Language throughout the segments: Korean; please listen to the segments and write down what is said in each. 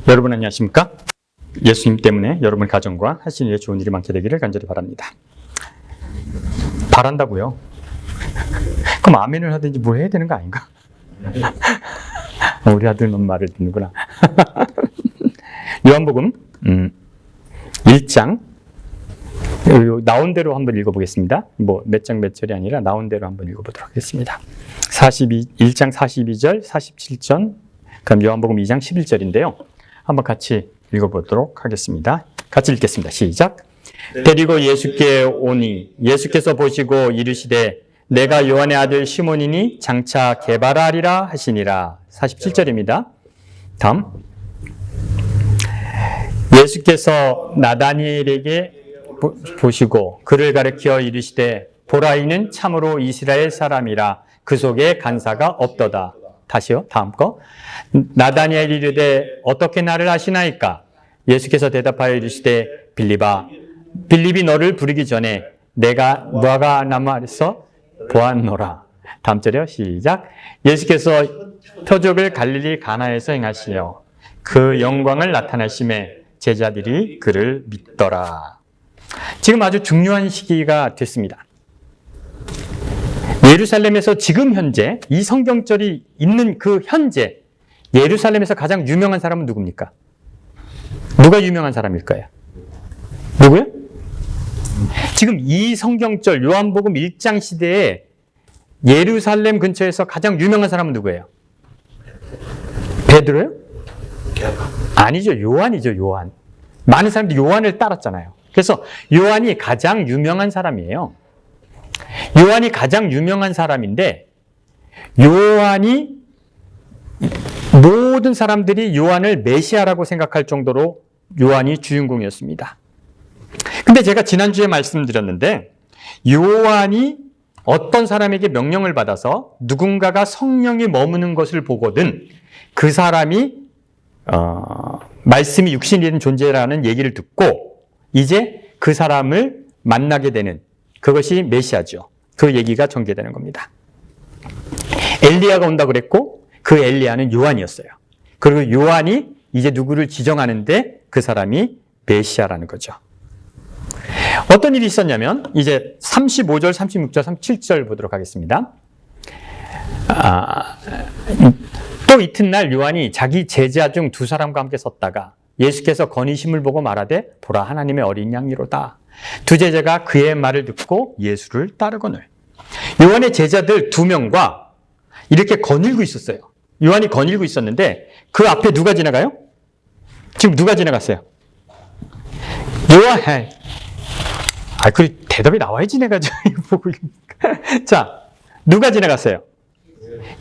여러분 안녕하십니까? 예수님 때문에 여러분 가정과 하시는 일에 좋은 일이 많게 되기를 간절히 바랍니다. 바란다고요? 그럼 아멘을 하든지 뭘 해야 되는 거 아닌가? 우리 아들은 말을 듣는구나. 요한복음 1장 나온 대로 한번 읽어보겠습니다. 뭐 몇 장 몇 절이 아니라 나온 대로 한번 읽어보도록 하겠습니다. 1장 42절, 47절, 그럼 요한복음 2장 11절인데요. 한번 같이 읽어보도록 하겠습니다. 같이 읽겠습니다. 시작. 데리고 예수께 오니 예수께서 보시고 이르시되 내가 요한의 아들 시몬이니 장차 게바라리라 하시니라. 47절입니다. 다음. 예수께서 나다니엘에게 보시고 그를 가리켜 이르시되 보라 이는 참으로 이스라엘 사람이라 그 속에 간사가 없도다. 다시요. 다음 거. 나다니엘이 이르되 어떻게 나를 아시나이까? 예수께서 대답하여 이르시되 빌립이 너를 부르기 전에 내가 너가 남아서 보았노라. 다음 절이요. 시작. 예수께서 표적을 갈릴리 가나에서 행하시며 그 영광을 나타내심에 제자들이 그를 믿더라. 지금 아주 중요한 시기가 됐습니다. 예루살렘에서 지금 현재 이 성경절이 있는 그 현재 예루살렘에서 가장 유명한 사람은 누굽니까? 누가 유명한 사람일까요? 누구요? 지금 이 성경절 요한복음 1장 시대에 예루살렘 근처에서 가장 유명한 사람은 누구예요? 베드로요? 아니죠. 요한이죠. 요한. 많은 사람들이 요한을 따랐잖아요. 그래서 요한이 가장 유명한 사람이에요. 요한이 가장 유명한 사람인데 요한이 모든 사람들이 요한을 메시아라고 생각할 정도로 요한이 주인공이었습니다. 근데 제가 지난주에 말씀드렸는데 요한이 어떤 사람에게 명령을 받아서 누군가가 성령이 머무는 것을 보거든 그 사람이 말씀이 육신이 된 존재라는 얘기를 듣고 이제 그 사람을 만나게 되는 그것이 메시아죠. 그 얘기가 전개되는 겁니다. 엘리야가 온다고 그랬고 그 엘리야는 요한이었어요. 그리고 요한이 이제 누구를 지정하는데 그 사람이 메시아라는 거죠. 어떤 일이 있었냐면 이제 35절, 36절, 37절 보도록 하겠습니다. 또 이튿날 요한이 자기 제자 중 두 사람과 함께 섰다가 예수께서 건의심을 보고 말하되 보라 하나님의 어린 양이로다. 두 제자가 그의 말을 듣고 예수를 따르거늘. 요한의 제자들 2명과 이렇게 거닐고 있었어요. 요한이 거닐고 있었는데 그 앞에 누가 지나가요? 지금 누가 지나갔어요? 요한. 그 대답이 나와야지 내가 보고. 자, 누가 지나갔어요?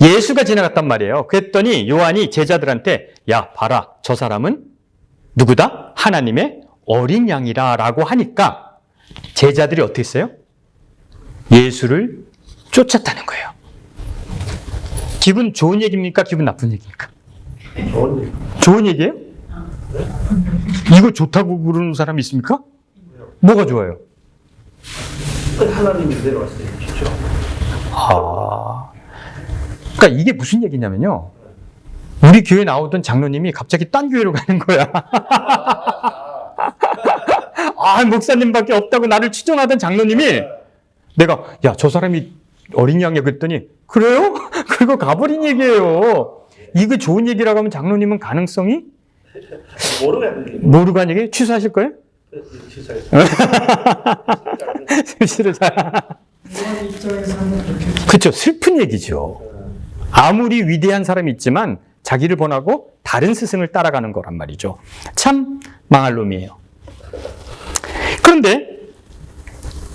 예수가 지나갔단 말이에요. 그랬더니 요한이 제자들한테 야, 봐라. 저 사람은 누구다? 하나님의 어린 양이라 라고 하니까 제자들이 어떻게 했어요? 예수를 쫓았다는 거예요. 기분 좋은 얘기입니까? 기분 나쁜 얘기입니까? 좋은 얘기. 좋은 얘기예요? 이거 좋다고 그러는 사람이 있습니까? 뭐가 좋아요? 하나님이 내려왔을 때 좋죠. 그러니까 이게 무슨 얘기냐면요. 우리 교회 나오던 장로님이 갑자기 딴 교회로 가는 거야. 목사님밖에 없다고 나를 추종하던 장로님이 내가 야, 저 사람이 어린 양이야 그랬더니 그래요? 그거 가버린 얘기예요. 이거 좋은 얘기라고 하면 장로님은 가능성이 모르고 한 얘기 취소하실 거예요? 실을 잘. 그렇죠. 슬픈 얘기죠. 아무리 위대한 사람이 있지만 자기를 본하고 다른 스승을 따라가는 거란 말이죠. 참 망할 놈이에요. 그런데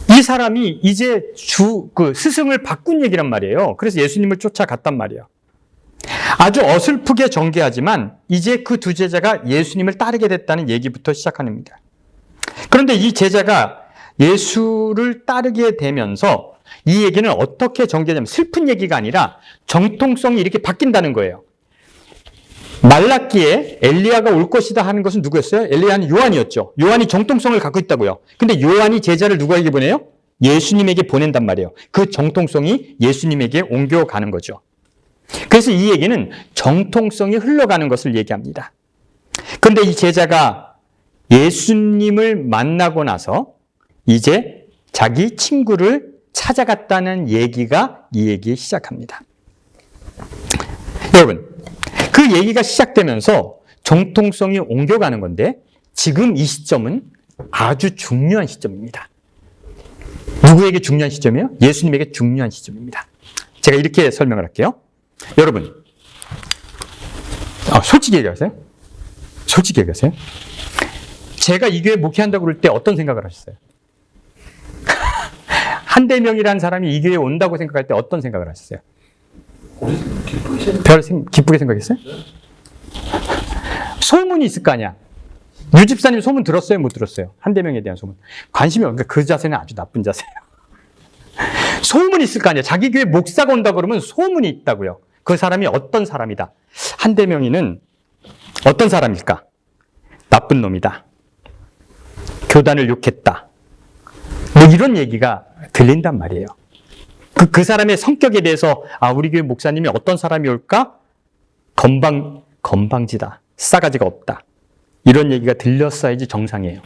이 사람이 이제 스승을 바꾼 얘기란 말이에요. 그래서 예수님을 쫓아갔단 말이에요. 아주 어설프게 전개하지만 이제 그 두 제자가 예수님을 따르게 됐다는 얘기부터 시작합니다. 그런데 이 제자가 예수를 따르게 되면서 이 얘기는 어떻게 전개되냐면 슬픈 얘기가 아니라 정통성이 이렇게 바뀐다는 거예요. 말라기에 엘리야가 올 것이다 하는 것은 누구였어요? 엘리야는 요한이었죠. 요한이 정통성을 갖고 있다고요. 근데 요한이 제자를 누구에게 보내요? 예수님에게 보낸단 말이에요. 그 정통성이 예수님에게 옮겨가는 거죠. 그래서 이 얘기는 정통성이 흘러가는 것을 얘기합니다. 그런데 이 제자가 예수님을 만나고 나서 이제 자기 친구를 찾아갔다는 얘기가 이 얘기 시작합니다. 여러분, 그 얘기가 시작되면서 정통성이 옮겨가는 건데 지금 이 시점은 아주 중요한 시점입니다. 누구에게 중요한 시점이에요? 예수님에게 중요한 시점입니다. 제가 이렇게 설명을 할게요. 여러분, 솔직히 얘기하세요. 솔직히 얘기하세요. 제가 이 교회 목회한다고 그럴 때 어떤 생각을 하셨어요? 한대명이라는 사람이 이 교회에 온다고 생각할 때 어떤 생각을 하셨어요? 기쁘게 생각했어요? 소문이 있을 거 아니야. 유 집사님 소문 들었어요? 못 들었어요? 한대명에 대한 소문. 관심이 없으니까 그 자세는 아주 나쁜 자세예요. 소문이 있을 거 아니야. 자기 교회 목사가 온다 그러면 소문이 있다고요. 그 사람이 어떤 사람이다. 한대명이는 어떤 사람일까? 나쁜 놈이다. 교단을 욕했다. 뭐 이런 얘기가 들린단 말이에요. 그 사람의 성격에 대해서 우리 교회 목사님이 어떤 사람이 올까? 건방지다. 싸가지가 없다. 이런 얘기가 들렸어야지 정상이에요.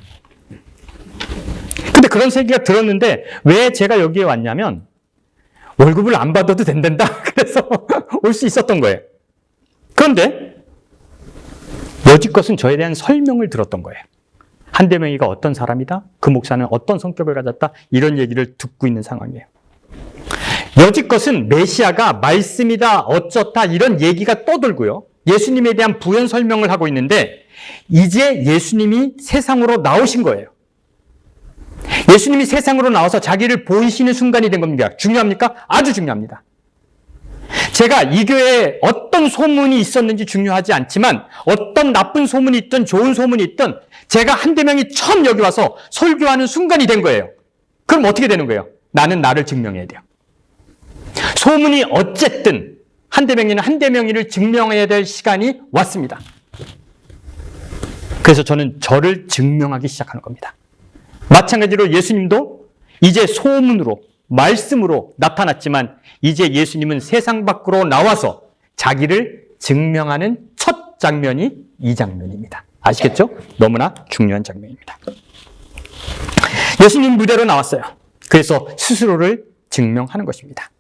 근데 그런 얘기가 들었는데 왜 제가 여기에 왔냐면 월급을 안 받아도 된단다. 그래서 올 수 있었던 거예요. 그런데 여지껏은 저에 대한 설명을 들었던 거예요. 한대명이가 어떤 사람이다? 그 목사는 어떤 성격을 가졌다? 이런 얘기를 듣고 있는 상황이에요. 여지껏은 메시아가 말씀이다, 어쩌다 이런 얘기가 떠돌고요. 예수님에 대한 부연 설명을 하고 있는데 이제 예수님이 세상으로 나오신 거예요. 예수님이 세상으로 나와서 자기를 보이시는 순간이 된 겁니다. 중요합니까? 아주 중요합니다. 제가 이 교회에 어떤 소문이 있었는지 중요하지 않지만 어떤 나쁜 소문이 있든 좋은 소문이 있든 제가 한대명이 처음 여기 와서 설교하는 순간이 된 거예요. 그럼 어떻게 되는 거예요? 나는 나를 증명해야 돼요. 소문이 어쨌든 한대명이는 한대명이를 증명해야 될 시간이 왔습니다. 그래서 저는 저를 증명하기 시작하는 겁니다. 마찬가지로 예수님도 이제 소문으로 말씀으로 나타났지만 이제 예수님은 세상 밖으로 나와서 자기를 증명하는 첫 장면이 이 장면입니다. 아시겠죠? 너무나 중요한 장면입니다. 예수님 무대로 나왔어요. 그래서 스스로를 증명하는 것입니다.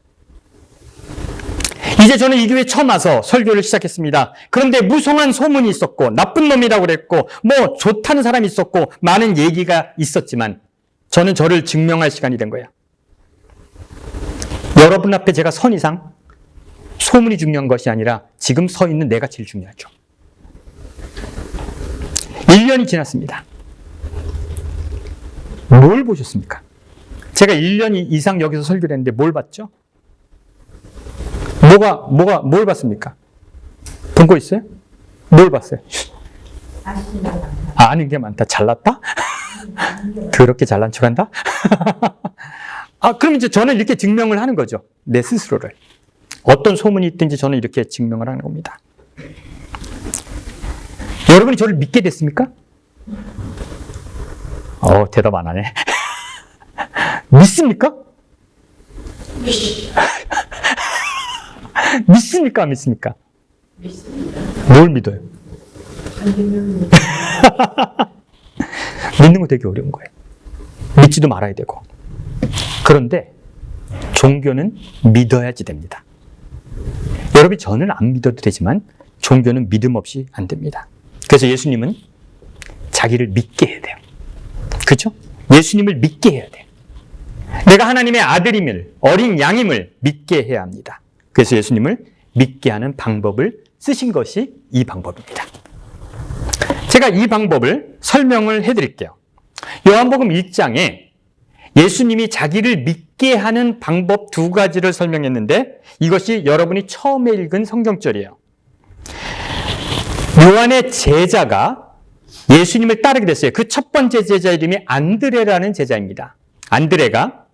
이제 저는 이 교회에 처음 와서 설교를 시작했습니다. 그런데 무성한 소문이 있었고 나쁜 놈이라고 그랬고 뭐 좋다는 사람이 있었고 많은 얘기가 있었지만 저는 저를 증명할 시간이 된 거예요. 여러분 앞에 제가 선 이상 소문이 중요한 것이 아니라 지금 서 있는 내가 제일 중요하죠. 1년이 지났습니다. 뭘 보셨습니까? 제가 1년 이상 여기서 설교를 했는데 뭘 봤죠? 뭘 봤습니까? 본 거 있어요? 뭘 봤어요? 아는 게 많다. 잘났다? 그렇게 잘난 척 한다? 그럼 이제 저는 이렇게 증명을 하는 거죠. 내 스스로를. 어떤 소문이 있든지 저는 이렇게 증명을 하는 겁니다. 여러분이 저를 믿게 됐습니까? 대답 안 하네. 믿습니까? 믿습니까? 안 믿습니까? 믿습니다. 뭘 믿어요? 믿는 거 되게 어려운 거예요. 믿지도 말아야 되고. 그런데 종교는 믿어야지 됩니다. 여러분이 저는 안 믿어도 되지만 종교는 믿음 없이 안 됩니다. 그래서 예수님은 자기를 믿게 해야 돼요. 그렇죠? 예수님을 믿게 해야 돼요. 내가 하나님의 아들임을, 어린 양임을 믿게 해야 합니다. 그래서 예수님을 믿게 하는 방법을 쓰신 것이 이 방법입니다. 제가 이 방법을 설명을 해드릴게요. 요한복음 1장에 예수님이 자기를 믿게 하는 방법 2가지를 설명했는데 이것이 여러분이 처음에 읽은 성경절이에요. 요한의 제자가 예수님을 따르게 됐어요. 그 첫 번째 제자 이름이 안드레라는 제자입니다. 안드레가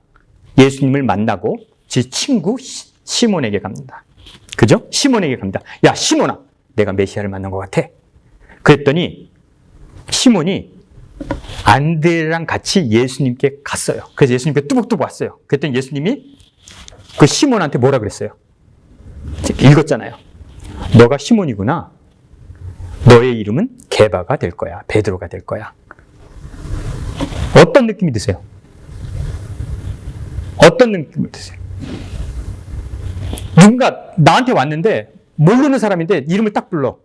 예수님을 만나고 제 친구 시몬에게 갑니다. 그죠? 시몬에게 갑니다. 야, 시몬아, 내가 메시아를 만난 것 같아. 그랬더니 시몬이 안드레랑 같이 예수님께 갔어요. 그래서 예수님께 뚜벅뚜벅 왔어요. 그랬더니 예수님이 그 시몬한테 뭐라 그랬어요? 읽었잖아요. 너가 시몬이구나. 너의 이름은 게바가 될 거야. 베드로가 될 거야. 어떤 느낌이 드세요? 어떤 느낌이 드세요? 누군가 나한테 왔는데 모르는 사람인데 이름을 딱 불러.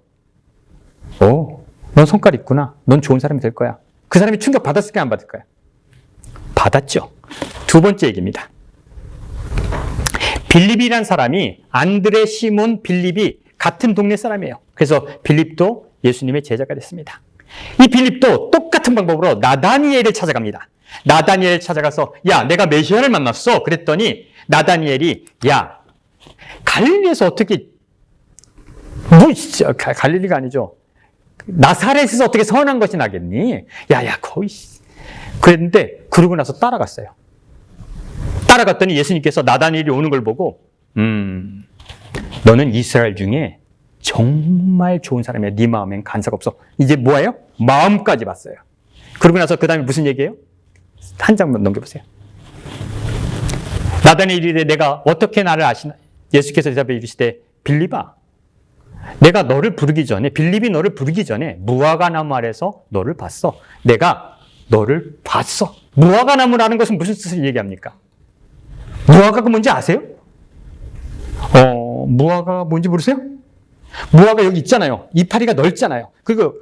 넌 성깔 있구나. 넌 좋은 사람이 될 거야. 그 사람이 충격 받았을까요? 안 받을까요? 받았죠. 두 번째 얘기입니다. 빌립이란 사람이 안드레, 시몬, 빌립이 같은 동네 사람이에요. 그래서 빌립도 예수님의 제자가 됐습니다. 이 빌립도 똑같은 방법으로 나다니엘을 찾아갑니다. 나다니엘을 찾아가서 야, 내가 메시아를 만났어. 그랬더니 나다니엘이 야, 갈릴리에서 어떻게 갈릴리가 아니죠. 나사렛에서 어떻게 선한 것이 나겠니? 야, 거의. 그랬는데 그러고 나서 따라갔어요. 따라갔더니 예수님께서 나다니엘이 오는 걸 보고 너는 이스라엘 중에 정말 좋은 사람이야. 네 마음엔 간사가 없어. 이제 뭐예요? 마음까지 봤어요. 그러고 나서 그 다음에 무슨 얘기예요? 한 장만 넘겨보세요. 나다니엘이 이르되 내가 어떻게 나를 아시나? 예수께서 대답해 이르시되 빌립아, 내가 너를 부르기 전에, 빌립이 너를 부르기 전에 무화과나무 아래서 너를 봤어. 내가 너를 봤어. 무화과나무라는 것은 무슨 뜻을 얘기합니까? 무화과가 뭔지 아세요? 무화과가 뭔지 모르세요? 무화과 여기 있잖아요. 이파리가 넓잖아요. 그리고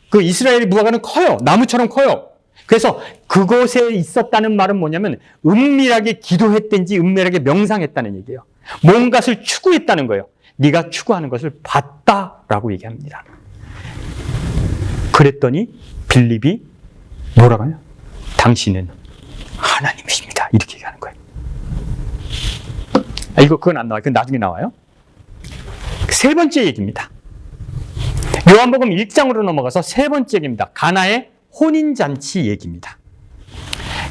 그 이스라엘 무화과는 커요. 나무처럼 커요. 그래서 그곳에 있었다는 말은 뭐냐면 은밀하게 기도했든지 은밀하게 명상했다는 얘기예요. 뭔가를 추구했다는 거예요. 네가 추구하는 것을 봤다라고 얘기합니다. 그랬더니 빌립이 뭐라고 하냐? 당신은 하나님이십니다. 이렇게 얘기하는 거예요. 그건 안 나와요. 그건 나중에 나와요. 세 번째 얘기입니다. 요한복음 1장으로 넘어가서 세 번째 얘기입니다. 가나의 혼인잔치 얘기입니다.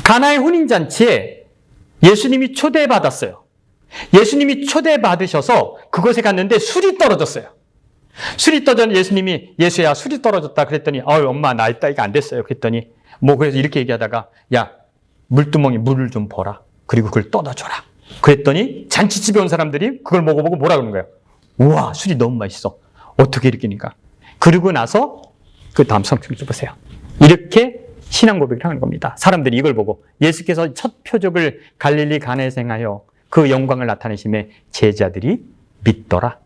가나의 혼인잔치에 예수님이 초대받았어요. 예수님이 초대받으셔서 그곳에 갔는데 술이 떨어졌어요. 술이 떨어졌는데 예수님이 예수야 술이 떨어졌다 그랬더니 엄마 날 따위가 안 됐어요. 그랬더니 그래서 이렇게 얘기하다가 야 물두멍에 물을 좀 버라. 그리고 그걸 떠다줘라. 그랬더니 잔치집에 온 사람들이 그걸 먹어보고 뭐라 그러는 거예요? 우와 술이 너무 맛있어. 어떻게 이렇게니까. 그러고 나서 그 다음 성경 좀 보세요. 이렇게 신앙 고백을 하는 겁니다. 사람들이 이걸 보고 예수께서 첫 표적을 갈릴리 가나에서 행하여 그 영광을 나타내심에 제자들이 믿더라.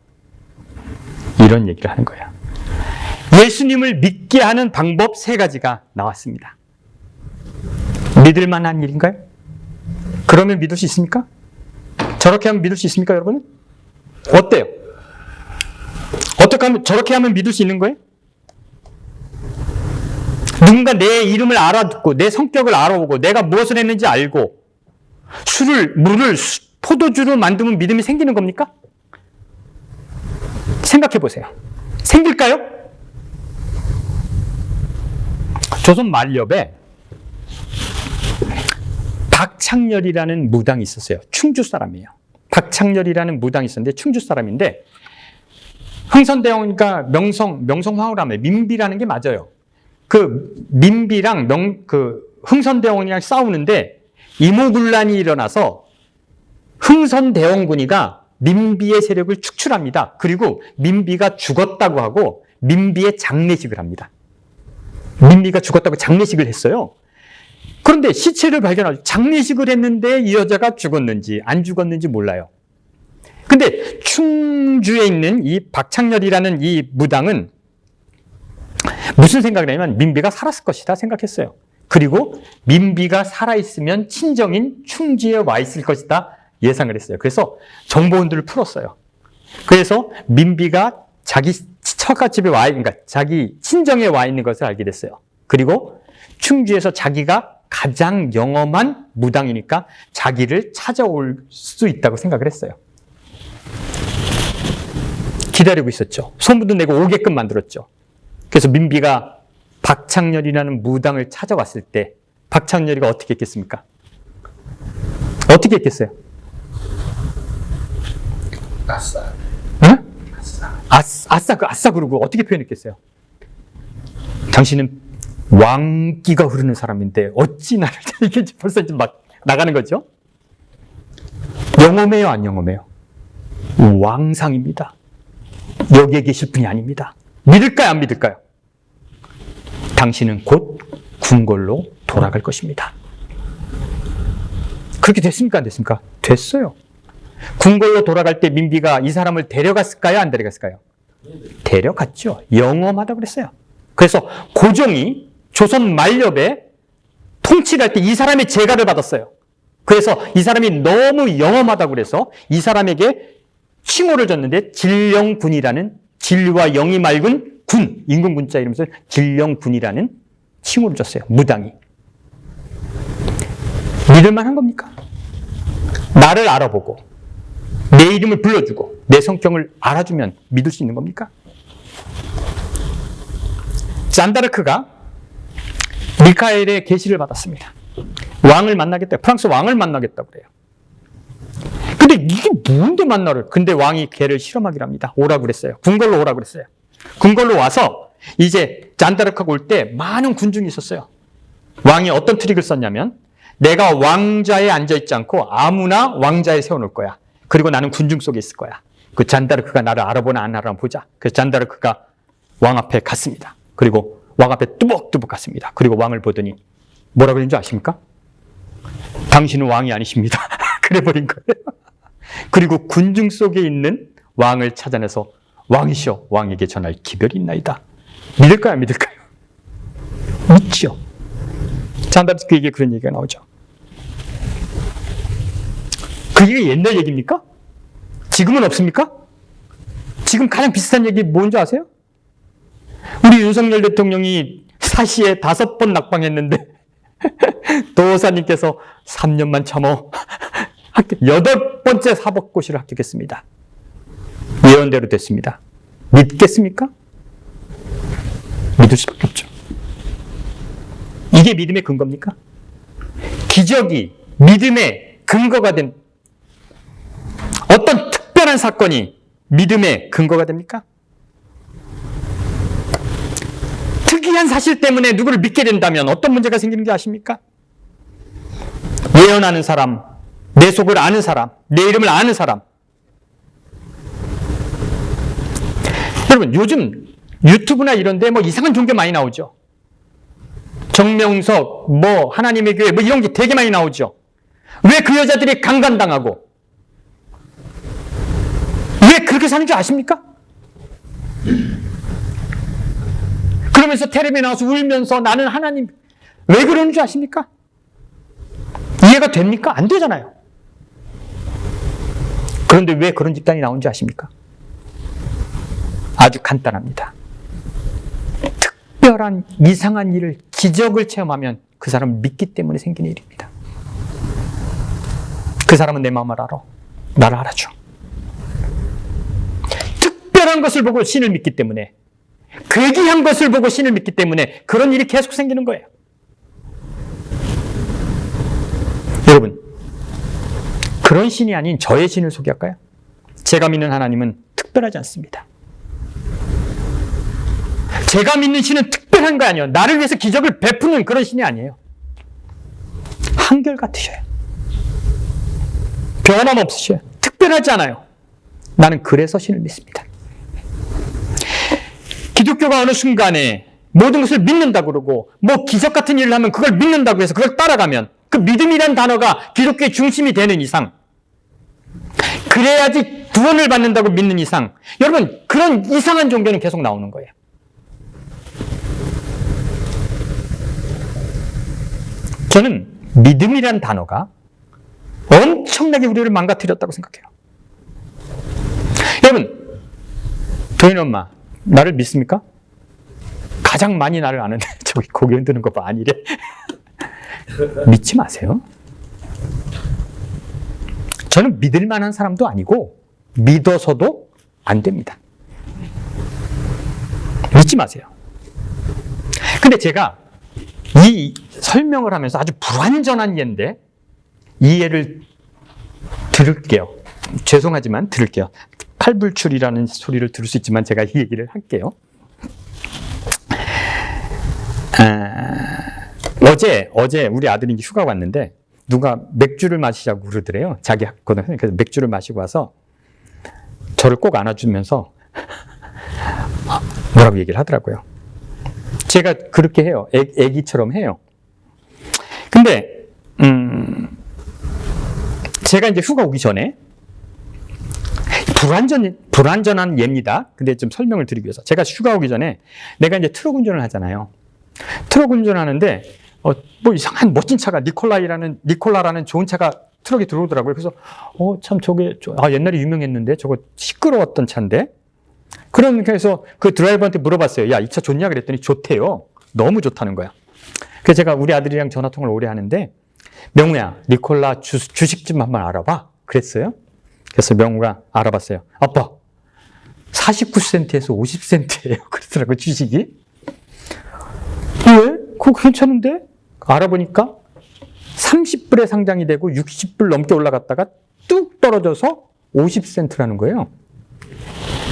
이런 얘기를 하는 거예요. 예수님을 믿게 하는 방법 세 가지가 나왔습니다. 믿을 만한 일인가요? 그러면 믿을 수 있습니까? 저렇게 하면 믿을 수 있습니까, 여러분? 어때요? 어떻게 하면 저렇게 하면 믿을 수 있는 거예요? 누군가 내 이름을 알아듣고 내 성격을 알아보고 내가 무엇을 했는지 알고 물을 포도주로 만들면 믿음이 생기는 겁니까? 생각해 보세요. 생길까요? 조선 말엽에 박창렬이라는 무당이 있었어요. 충주 사람이에요. 박창렬이라는 무당이 있었는데 충주 사람인데 흥선대원과 명성황후라며 민비라는 게 맞아요. 그 민비랑 흥선대원이랑 싸우는데 이모군란이 일어나서 흥선대원군이가 민비의 세력을 축출합니다. 그리고 민비가 죽었다고 하고 민비의 장례식을 합니다. 민비가 죽었다고 장례식을 했어요. 그런데 시체를 발견하죠. 장례식을 했는데 이 여자가 죽었는지 안 죽었는지 몰라요. 근데 충주에 있는 이 박창렬이라는 이 무당은 무슨 생각을 하냐면 민비가 살았을 것이다 생각했어요. 그리고 민비가 살아있으면 친정인 충주에 와 있을 것이다 예상을 했어요. 그래서 정보원들을 풀었어요. 그래서 민비가 자기 처갓집에 그러니까 자기 친정에 와 있는 것을 알게 됐어요. 그리고 충주에서 자기가 가장 영험한 무당이니까 자기를 찾아올 수 있다고 생각을 했어요. 기다리고 있었죠. 소문도 내고 오게끔 만들었죠. 그래서 민비가 박창렬이라는 무당을 찾아왔을 때 박창렬이가 어떻게 했겠습니까? 어떻게 했겠어요? 아싸. 응? 아싸 그러고 어떻게 표현했겠어요? 당신은 왕기가 흐르는 사람인데 어찌 나를 이게 벌써 이제 막 나가는 거죠? 영험해요, 안 영험해요? 왕상입니다. 여기에 계실 분이 아닙니다. 믿을까요? 안 믿을까요? 당신은 곧 궁궐로 돌아갈 것입니다. 그렇게 됐습니까? 안 됐습니까? 됐어요. 궁궐로 돌아갈 때 민비가 이 사람을 데려갔을까요? 안 데려갔을까요? 데려갔죠. 영험하다고 그랬어요. 그래서 고종이 조선 말엽에 통치를 할 때 이 사람의 제가를 받았어요. 그래서 이 사람이 너무 영험하다고 그래서 이 사람에게 칭호를 줬는데 진령군이라는 진리와 영이 맑은 군, 임금군자 이러면서 진령군이라는 칭호를 줬어요. 무당이. 믿을만한 겁니까? 나를 알아보고 내 이름을 불러주고 내 성격을 알아주면 믿을 수 있는 겁니까? 잔다르크가 미카엘의 계시를 받았습니다. 왕을 만나겠다. 프랑스 왕을 만나겠다고 그래요. 근데 이게 뭔데 만나를? 근데 왕이 걔를 실험하기로 합니다. 오라고 그랬어요. 궁궐로 오라고 그랬어요. 궁궐로 와서 이제 잔다르크가 올 때 많은 군중이 있었어요. 왕이 어떤 트릭을 썼냐면 내가 왕좌에 앉아있지 않고 아무나 왕좌에 세워놓을 거야. 그리고 나는 군중 속에 있을 거야. 그 잔다르크가 나를 알아보나 안 알아보나 보자. 그래서 잔다르크가 왕 앞에 갔습니다. 그리고 왕 앞에 뚜벅뚜벅 갔습니다. 그리고 왕을 보더니 뭐라고 그랬는지 아십니까? 당신은 왕이 아니십니다. 그래버린 거예요. 그리고 군중 속에 있는 왕을 찾아내서 왕이시여 왕에게 전할 기별이 있나이다. 믿을까요? 안 믿을까요? 믿죠. 잔다르크에게 그런 얘기가 나오죠. 그 얘기가 옛날 얘기입니까? 지금은 없습니까? 지금 가장 비슷한 얘기 뭔지 아세요? 우리 윤석열 대통령이 사시에 5번 낙방했는데 도사님께서 3년만 참어 8번째 사법고시를 합격했습니다. 예언대로 됐습니다. 믿겠습니까? 믿을 수밖에 없죠. 이게 믿음의 근거입니까? 기적이 믿음의 근거가 된 어떤 특별한 사건이 믿음의 근거가 됩니까? 특이한 사실 때문에 누구를 믿게 된다면 어떤 문제가 생기는 게 아십니까? 예언하는 사람, 내 속을 아는 사람, 내 이름을 아는 사람. 여러분 요즘 유튜브나 이런 데 뭐 이상한 종교 많이 나오죠. 정명석, 뭐 하나님의 교회 뭐 이런 게 되게 많이 나오죠. 왜 그 여자들이 강간당하고 왜 그렇게 사는 줄 아십니까? 그러면서 텔레비에 나와서 울면서 나는 하나님 왜 그러는 줄 아십니까? 이해가 됩니까? 안 되잖아요. 그런데 왜 그런 집단이 나온지 아십니까? 아주 간단합니다. 특별한 이상한 일을 기적을 체험하면 그 사람을 믿기 때문에 생기는 일입니다. 그 사람은 내 마음을 알아. 나를 알아줘. 특별한 것을 보고 신을 믿기 때문에 괴기한 것을 보고 신을 믿기 때문에 그런 일이 계속 생기는 거예요. 여러분 그런 신이 아닌 저의 신을 소개할까요? 제가 믿는 하나님은 특별하지 않습니다. 제가 믿는 신은 특별한 거 아니에요. 나를 위해서 기적을 베푸는 그런 신이 아니에요. 한결같으셔요. 변함없으셔요. 특별하지 않아요. 나는 그래서 신을 믿습니다. 기독교가 어느 순간에 모든 것을 믿는다고 그러고 뭐 기적 같은 일을 하면 그걸 믿는다고 해서 그걸 따라가면 그 믿음이란 단어가 기독교의 중심이 되는 이상 그래야지 구원을 받는다고 믿는 이상 여러분 그런 이상한 종교는 계속 나오는 거예요. 저는 믿음이란 단어가 엄청나게 우리를 망가뜨렸다고 생각해요. 여러분 도인 엄마 나를 믿습니까? 가장 많이 나를 아는데 저기 고개 흔드는 거 봐 아니래. 믿지 마세요. 저는 믿을 만한 사람도 아니고 믿어서도 안 됩니다. 믿지 마세요. 근데 제가 이 설명을 하면서 아주 불완전한 예인데 이 예를 들을게요. 죄송하지만 들을게요. 팔불출이라는 소리를 들을 수 있지만 제가 이 얘기를 할게요. 어제 우리 아들이 휴가 왔는데 누가 맥주를 마시자고 그러더래요. 자기 학교는. 그래서 맥주를 마시고 와서 저를 꼭 안아주면서 뭐라고 얘기를 하더라고요. 제가 그렇게 해요. 애기처럼 해요. 근데 제가 이제 휴가 오기 전에 불완전한 예입니다. 근데 좀 설명을 드리기 위해서 제가 휴가 오기 전에 내가 이제 트럭 운전을 하잖아요. 트럭 운전하는데 뭐 이상한 멋진 차가 니콜라라는 좋은 차가 트럭에 들어오더라고요. 그래서 참 저게 옛날에 유명했는데 저거 시끄러웠던 차인데. 그래서 그 드라이버한테 물어봤어요. 야, 이 차 좋냐? 그랬더니 좋대요. 너무 좋다는 거야. 그래서 제가 우리 아들이랑 전화통화를 오래 하는데 명우야, 니콜라 주식 좀 한번 알아봐. 그랬어요. 그래서 명우가 알아봤어요. 아빠, 49센트에서 50센트예요. 그러더라고요, 주식이. 왜? 그거 괜찮은데? 알아보니까 30불에 상장이 되고 60불 넘게 올라갔다가 뚝 떨어져서 50센트라는 거예요.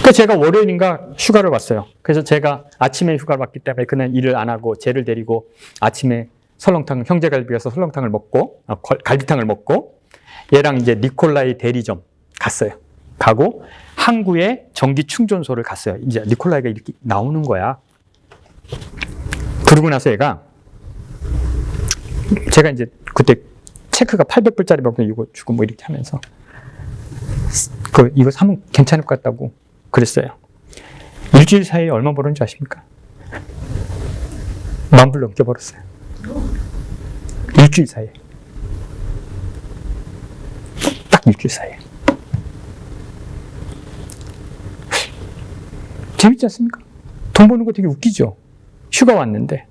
그래서 제가 월요일인가 휴가를 왔어요. 그래서 제가 아침에 휴가를 왔기 때문에 그날 일을 안 하고 쟤를 데리고 아침에 형제갈비 가서 설렁탕을 먹고, 갈비탕을 먹고, 얘랑 이제 니콜라의 대리점 갔어요. 가고, 항구의 전기 충전소를 갔어요. 이제 니콜라이가 이렇게 나오는 거야. 그러고 나서 제가 이제 그때 체크가 800불짜리 먹고 이거 주고 뭐 이렇게 하면서, 이거 사면 괜찮을 것 같다고 그랬어요. 일주일 사이에 얼마 벌었는지 아십니까? 10,000불 넘게 벌었어요. 일주일 사이에. 딱 일주일 사이에. 재밌지 않습니까? 돈 버는 거 되게 웃기죠? 휴가 왔는데.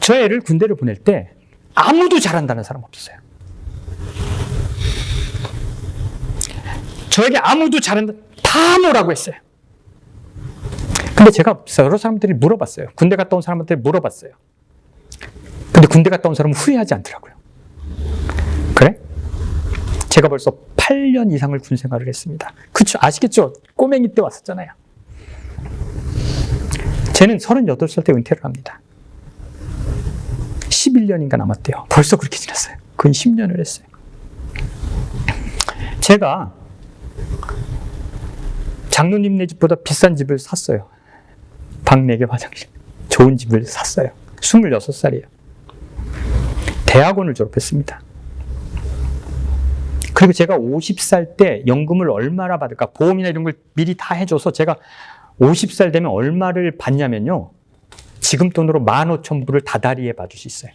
저 애를 군대를 보낼 때 아무도 잘한다는 사람 없었어요. 저에게 아무도 잘한다, 다 뭐라고 했어요. 근데 제가 여러 사람들이 물어봤어요. 군대 갔다 온 사람한테 물어봤어요. 근데 군대 갔다 온 사람은 후회하지 않더라고요. 그래? 제가 벌써 8년 이상을 군 생활을 했습니다. 그쵸? 아시겠죠? 꼬맹이 때 왔었잖아요. 쟤는 38살 때 은퇴를 합니다. 11년인가 남았대요. 벌써 그렇게 지났어요. 거의 10년을 했어요. 제가 장로님네 집보다 비싼 집을 샀어요. 방 4개 화장실. 좋은 집을 샀어요. 26살이에요. 대학원을 졸업했습니다. 그리고 제가 50살 때 연금을 얼마나 받을까, 보험이나 이런 걸 미리 다 해줘서 제가 50살 되면 얼마를 받냐면요, 지금 돈으로 15,000불을 다달이에 받을 수 있어요.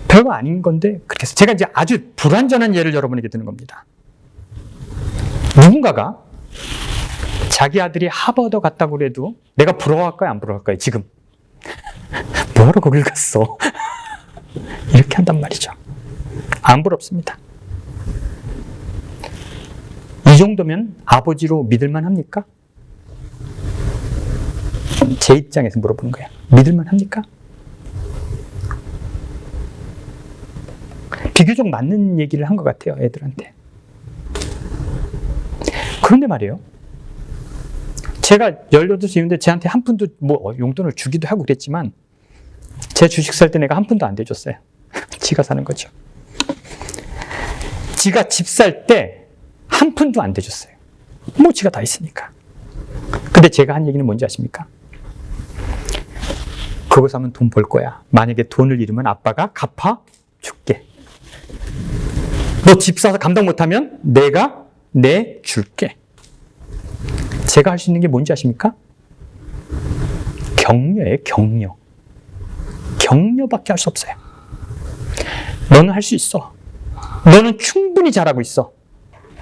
별거 아닌 건데 그렇게 해서 제가 이제 아주 불완전한 예를 여러분에게 드는 겁니다. 누군가가 자기 아들이 하버드 갔다고 그래도 내가 부러워할까요, 안 부러워할까요? 지금 뭐하러 거길 갔어? 이렇게 한단 말이죠. 안 부럽습니다. 이 정도면 아버지로 믿을만 합니까? 제 입장에서 물어보는 거예요. 믿을만 합니까? 비교적 맞는 얘기를 한 것 같아요, 애들한테. 그런데 말이에요. 제가 18이인데 쟤한테 한 푼도 뭐 용돈을 주기도 하고 그랬지만 제 주식 살 때 내가 한 푼도 안 대줬어요. 지가 사는 거죠. 지가 집 살 때 한 푼도 안 대줬어요. 뭐 지가 다 있으니까. 근데 제가 한 얘기는 뭔지 아십니까? 그거 사면 돈 벌 거야. 만약에 돈을 잃으면 아빠가 갚아줄게. 너 집 사서 감당 못하면 내가 내줄게. 제가 할 수 있는 게 뭔지 아십니까? 격려예요, 격려. 격려밖에 할 수 없어요. 너는 할 수 있어. 너는 충분히 잘하고 있어.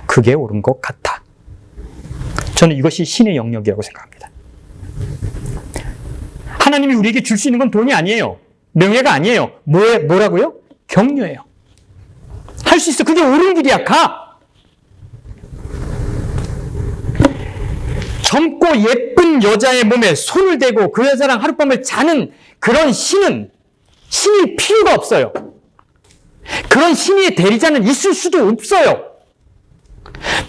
그게 옳은 것 같아. 저는 이것이 신의 영역이라고 생각합니다. 하나님이 우리에게 줄 수 있는 건 돈이 아니에요. 명예가 아니에요. 뭐라고요? 격려예요. 할 수 있어. 그게 옳은 길이야. 가! 젊고 예쁜 여자의 몸에 손을 대고 그 여자랑 하룻밤을 자는 그런 신이 필요가 없어요. 그런 신의 대리자는 있을 수도 없어요.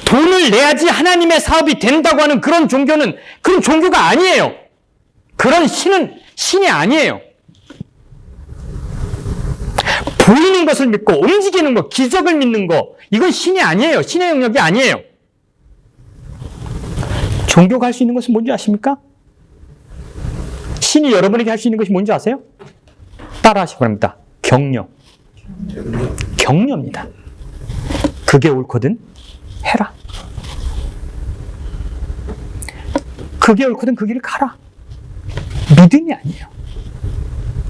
돈을 내야지 하나님의 사업이 된다고 하는 그런 종교는 그런 종교가 아니에요. 그런 신은 신이 아니에요. 보이는 것을 믿고 움직이는 것, 기적을 믿는 것, 이건 신이 아니에요. 신의 영역이 아니에요. 종교가 할 수 있는 것은 뭔지 아십니까? 신이 여러분에게 할 수 있는 것이 뭔지 아세요? 따라 하시기 바랍니다. 격려. 격려입니다. 그게 옳거든 해라. 그게 옳거든 그 길을 가라. 믿음이 아니에요.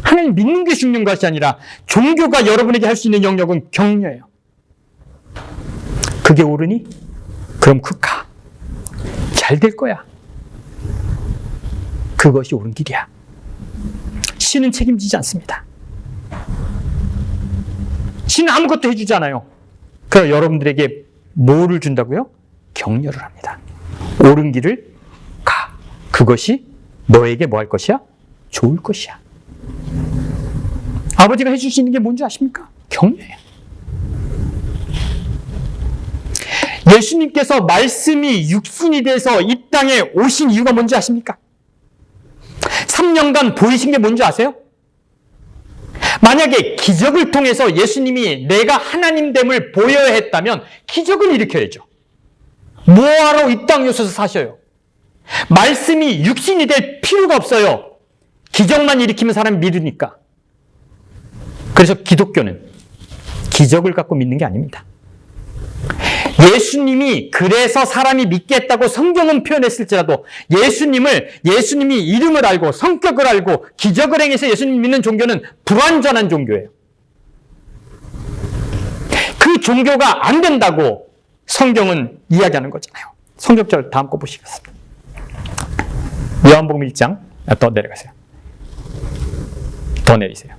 하나님 믿는 게 중요한 것이 아니라 종교가 여러분에게 할 수 있는 영역은 격려예요. 그게 옳으니? 그럼 그 가. 잘 될 거야. 그것이 옳은 길이야. 신은 책임지지 않습니다. 신은 아무것도 해주지 않아요. 그럼 여러분들에게 뭐를 준다고요? 격려를 합니다. 옳은 길을 가. 그것이 너에게 뭐 할 것이야? 좋을 것이야. 아버지가 해줄 수 있는 게 뭔지 아십니까? 격려예요. 예수님께서 말씀이 육신이 돼서 이 땅에 오신 이유가 뭔지 아십니까? 3년간 보이신 게 뭔지 아세요? 만약에 기적을 통해서 예수님이 내가 하나님됨을 보여야 했다면 기적을 일으켜야죠. 뭐하러 이 땅에 오셔서 사셔요? 말씀이 육신이 될 필요가 없어요. 기적만 일으키면 사람이 믿으니까. 그래서 기독교는 기적을 갖고 믿는 게 아닙니다. 예수님이 그래서 사람이 믿게 했다고 성경은 표현했을지라도 예수님이 이름을 알고 성격을 알고 기적을 행해서 예수님 믿는 종교는 불완전한 종교예요. 그 종교가 안 된다고 성경은 이야기하는 거잖아요. 성경절 다음 거 보시겠습니다. 요한복음 1장 더 내려가세요. 더 내리세요.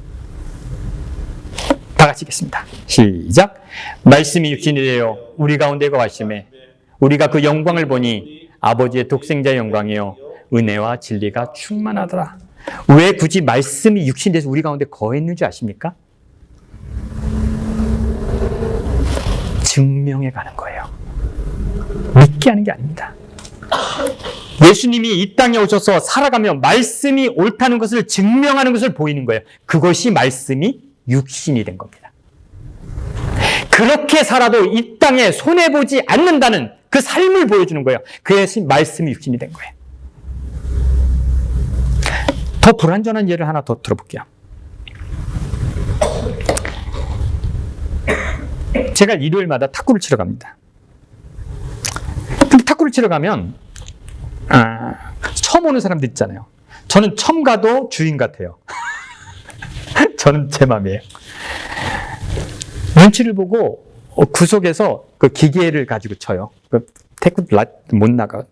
다 같이 읽겠습니다. 시작. 말씀이 육신이 되어 우리 가운데 거하심에 우리가 그 영광을 보니 아버지의 독생자의 영광이요 은혜와 진리가 충만하더라. 왜 굳이 말씀이 육신이 돼서 우리 가운데 거했는지 아십니까? 증명해 가는 거예요. 믿게 하는 게 아닙니다. 예수님이 이 땅에 오셔서 살아가며 말씀이 옳다는 것을 증명하는 것을 보이는 거예요. 그것이 말씀이 육신이 된 겁니다. 그렇게 살아도 이 땅에 손해보지 않는다는 그 삶을 보여주는 거예요. 그것이 말씀이 육신이 된 거예요. 더 불완전한 예를 하나 더 들어볼게요. 제가 일요일마다 탁구를 치러 갑니다. 근데 탁구를 치러 가면 처음 오는 사람들 있잖아요. 저는 처음 가도 주인 같아요. 저는 제 맘이에요. 눈치를 보고 구석에서 그 기계를 가지고 쳐요. 탁구 못 나가.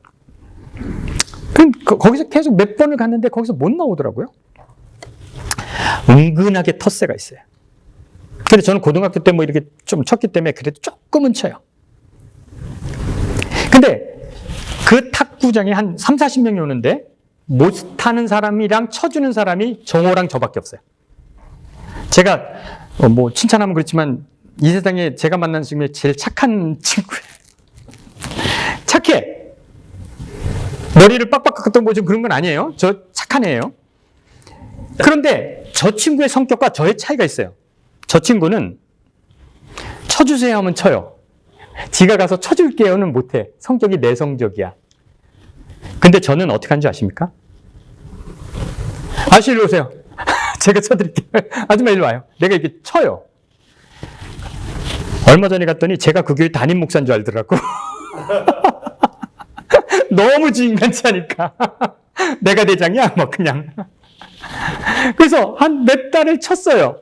거기서 계속 몇 번을 갔는데 거기서 못 나오더라고요. 은근하게 텃세가 있어요. 근데 저는 고등학교 때 뭐 이렇게 좀 쳤기 때문에 그래도 조금은 쳐요. 근데 그 탁구장에 한 3, 40명이 오는데 못 타는 사람이랑 쳐주는 사람이 정호랑 저밖에 없어요. 제가 뭐 칭찬하면 그렇지만 이 세상에 제가 만난 중에 제일 착한 친구예요. 착해. 머리를 빡빡 깎았던 뭐 좀 그런 건 아니에요. 저 착한 애예요. 그런데 저 친구의 성격과 저의 차이가 있어요. 저 친구는 쳐주세요 하면 쳐요. 지가 가서 쳐줄게요는 못해. 성격이 내성적이야. 근데 저는 어떻게 하는 줄 아십니까? 아저씨 이리 오세요. 제가 쳐드릴게요. 아줌마 일로 와요. 내가 이렇게 쳐요. 얼마 전에 갔더니 제가 그 교회 담임 목사인 줄 알더라고. 너무 주인같이 하니까. 내가 대장이야? 뭐 그냥. 그래서 한 몇 달을 쳤어요.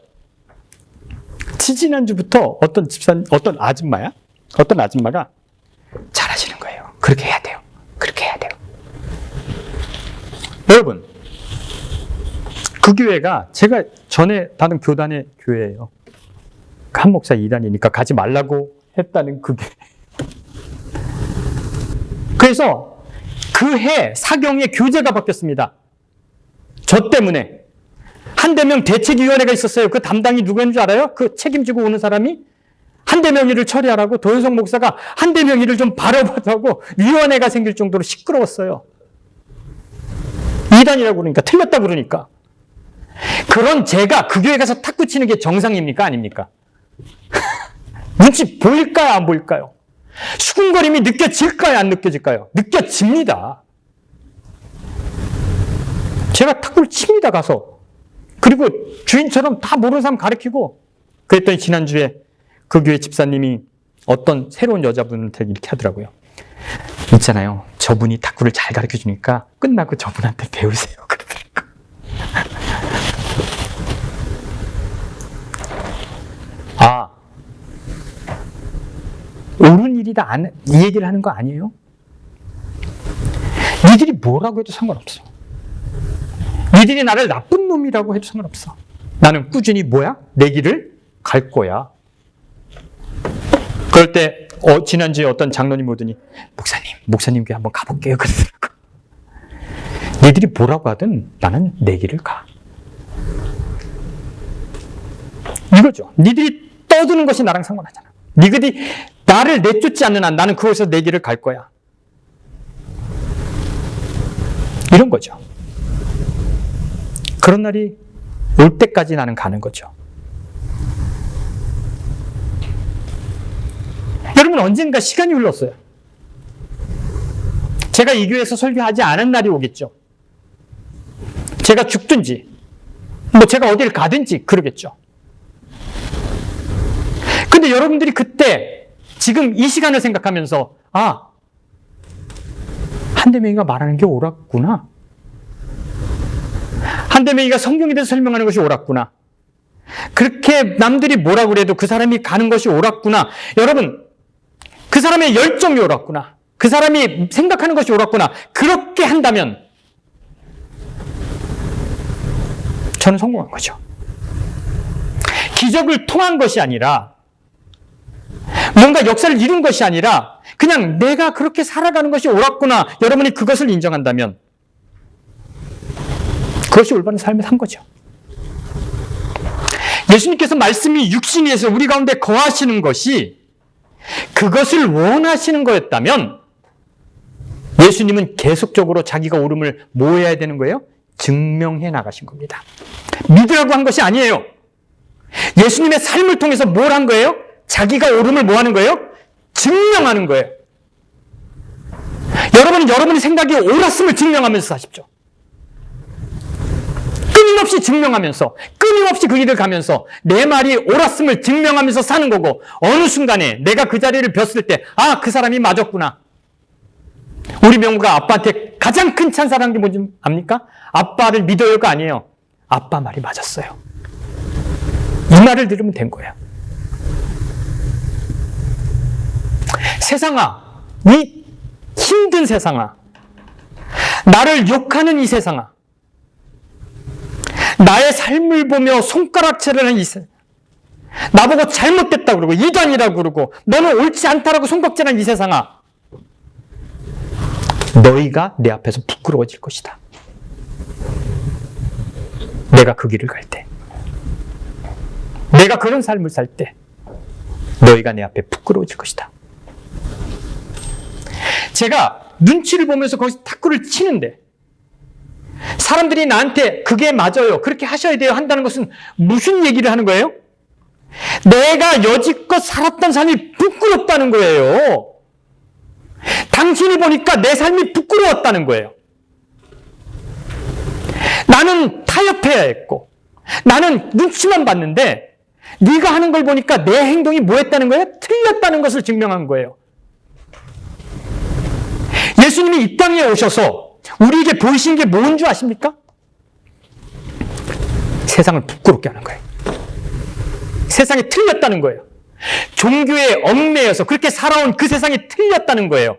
지지난주부터 어떤 아줌마야? 어떤 아줌마가 잘하시는 거예요. 그렇게 해야 돼요. 그렇게 해야 돼요. 여러분, 그 교회가 제가 전에 다른 교단의 교회예요. 한 목사 2단이니까 가지 말라고 했다는 그게. 그래서 그 해 사경의 교재가 바뀌었습니다. 저 때문에. 한대명 대책위원회가 있었어요. 그 담당이 누구였는지 알아요? 그 책임지고 오는 사람이 한대명의를 처리하라고 도현성 목사가 한대명의를 좀 바라보자고 위원회가 생길 정도로 시끄러웠어요. 2단이라고 그러니까 틀렸다고 그러니까. 그런 제가 그 교회 가서 탁구 치는 게 정상입니까? 아닙니까? 눈치 보일까요? 안 보일까요? 수군거림이 느껴질까요? 안 느껴질까요? 느껴집니다. 제가 탁구를 칩니다, 가서. 그리고 주인처럼 다 모르는 사람 가르치고. 그랬더니 지난주에 그 교회 집사님이 어떤 새로운 여자분한테 이렇게 하더라고요. 있잖아요. 저분이 탁구를 잘 가르쳐 주니까 끝나고 저분한테 배우세요. 그러더라고요. 아, 옳은 일이다. 이 얘기를 하는 거 아니에요? 니들이 뭐라고 해도 상관없어. 니들이 나를 나쁜 놈이라고 해도 상관없어. 나는 꾸준히 뭐야? 내 길을 갈 거야. 그럴 때 지난주에 어떤 장로님 오더니 목사님 교회 한번 가볼게요. 그러더라고. 니들이 뭐라고 하든 나는 내 길을 가. 이거죠. 니들이 떠드는 것이 나랑 상관하잖아. 니들이 나를 내쫓지 않는 한 나는 그곳에서 내 길을 갈 거야. 이런 거죠. 그런 날이 올 때까지 나는 가는 거죠. 여러분 언젠가 시간이 흘렀어요. 제가 이 교회에서 설교하지 않은 날이 오겠죠. 제가 죽든지 제가 어디를 가든지 그러겠죠. 근데 여러분들이 그때 지금 이 시간을 생각하면서 한대명이가 말하는 게 옳았구나. 한대명이가 성경에 대해서 설명하는 것이 옳았구나. 그렇게 남들이 뭐라고 그래도 그 사람이 가는 것이 옳았구나. 여러분, 그 사람의 열정이 옳았구나. 그 사람이 생각하는 것이 옳았구나. 그렇게 한다면 저는 성공한 거죠. 기적을 통한 것이 아니라 뭔가 역사를 이룬 것이 아니라 그냥 내가 그렇게 살아가는 것이 옳았구나. 여러분이 그것을 인정한다면 그것이 올바른 삶을 산 거죠. 예수님께서 말씀이 육신이 돼서 우리 가운데 거하시는 것이 그것을 원하시는 거였다면 예수님은 계속적으로 자기가 옳음을 뭐 해야 되는 거예요? 증명해 나가신 겁니다. 믿으라고 한 것이 아니에요. 예수님의 삶을 통해서 뭘 한 거예요? 자기가 옳음을 뭐 하는 거예요? 증명하는 거예요. 여러분은 여러분의 생각이 옳았음을 증명하면서 사십시오. 끊임없이 증명하면서, 끊임없이 그 길을 가면서 내 말이 옳았음을 증명하면서 사는 거고, 어느 순간에 내가 그 자리를 뵀을 때 그 사람이 맞았구나. 우리 명구가 아빠한테 가장 큰 찬사라는 게 뭔지 압니까? 아빠를 믿어요가 아니에요. 아빠 말이 맞았어요. 이 말을 들으면 된 거예요. 세상아, 이 힘든 세상아, 나를 욕하는 이 세상아, 나의 삶을 보며 손가락질을 하는 이 세상, 나보고 잘못됐다고 그러고 이단이라고 그러고 너는 옳지 않다라고 손가락질하는 이 세상아, 너희가 내 앞에서 부끄러워질 것이다. 내가 그 길을 갈 때, 내가 그런 삶을 살 때 너희가 내 앞에 부끄러워질 것이다. 제가 눈치를 보면서 거기서 탁구를 치는데 사람들이 나한테 그게 맞아요, 그렇게 하셔야 돼요 한다는 것은 무슨 얘기를 하는 거예요? 내가 여지껏 살았던 삶이 부끄럽다는 거예요. 당신이 보니까 내 삶이 부끄러웠다는 거예요. 나는 타협해야 했고 나는 눈치만 봤는데 네가 하는 걸 보니까 내 행동이 뭐 했다는 거예요? 틀렸다는 것을 증명한 거예요. 예수님이 이 땅에 오셔서 우리에게 보이신 게 뭔 줄 아십니까? 세상을 부끄럽게 하는 거예요. 세상이 틀렸다는 거예요. 종교에 얽매여서 그렇게 살아온 그 세상이 틀렸다는 거예요.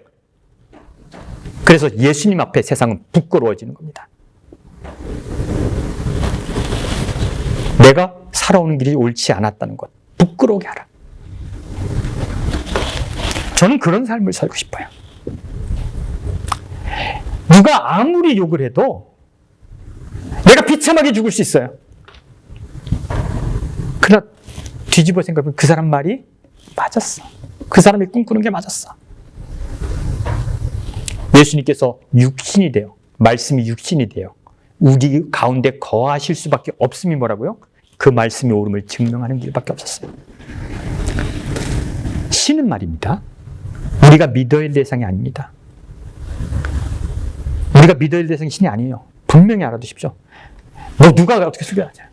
그래서 예수님 앞에 세상은 부끄러워지는 겁니다. 내가 살아오는 길이 옳지 않았다는 것, 부끄러우게 하라. 저는 그런 삶을 살고 싶어요. 누가 아무리 욕을 해도 내가 비참하게 죽을 수 있어요. 그러나 뒤집어 생각하면 그 사람 말이 맞았어. 그 사람이 꿈꾸는 게 맞았어. 예수님께서 육신이 돼요. 말씀이 육신이 돼요. 우리 가운데 거하실 수밖에 없음이 뭐라고요? 그 말씀의 옳음을 증명하는 길밖에 없었어요. 신은 말입니다. 우리가 믿어야 할 대상이 아닙니다. 우리가 믿어야 할 대상이 신이 아니에요. 분명히 알아두십시오. 뭐 누가 어떻게 소개하냐?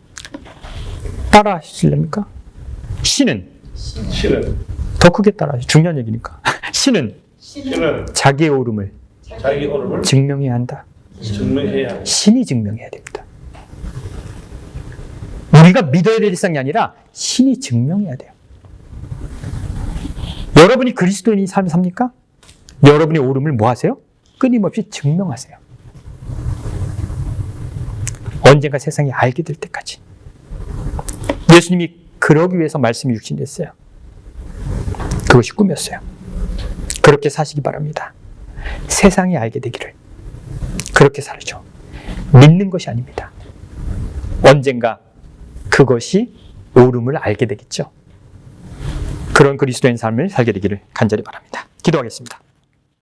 따라 하실랍니까? 신은 더 크게 따라 중요한 얘기니까. 신은 자기의 옳음을 자기 오름을 증명해야 한다. 증명해야 합니다. 신이 증명해야 됩니다. 우리가 믿어야 될 대상이 아니라 신이 증명해야 돼요. 여러분이 그리스도인이 삶을 삽니까? 여러분의 옳음을 뭐 하세요? 끊임없이 증명하세요. 언젠가 세상이 알게 될 때까지. 예수님이 그러기 위해서 말씀이 육신됐어요. 그것이 꿈이었어요. 그렇게 사시기 바랍니다. 세상이 알게 되기를. 그렇게 살죠. 믿는 것이 아닙니다. 언젠가 그것이 옳음을 알게 되겠죠. 그런 그리스도인 삶을 살게 되기를 간절히 바랍니다. 기도하겠습니다.